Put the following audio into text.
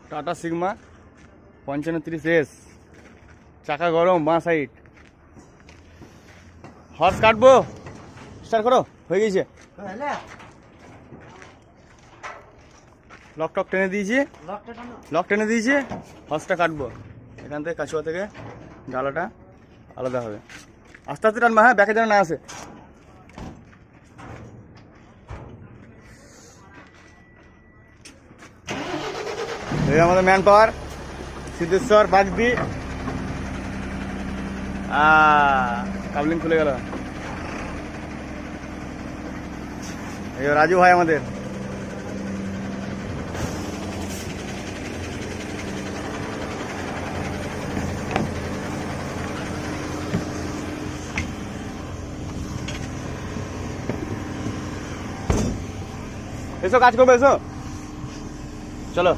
Tata sigma 5530S, চাকা গরম, বাঁ সাইড। হর্স কাটবো, স্টার্ট করো, হয়ে গেছে। লক টক টেনে দিয়েছি, লক টেনে দিয়েছি। হর্সটা কাটবো, এখান থেকে কাছুয়া থেকে জ্বালাটা আলাদা হবে। আস্তে আস্তে টানবা, হ্যাঁ, ব্যাকে যেন না আসে। এই আমাদের ম্যান পাওয়ার সিদ্ধেশ্বর বাগদি। কাবলিং খুলে গেল। এই রাজু ভাই আমাদের। এসো কাজ করবে, এসো চলো।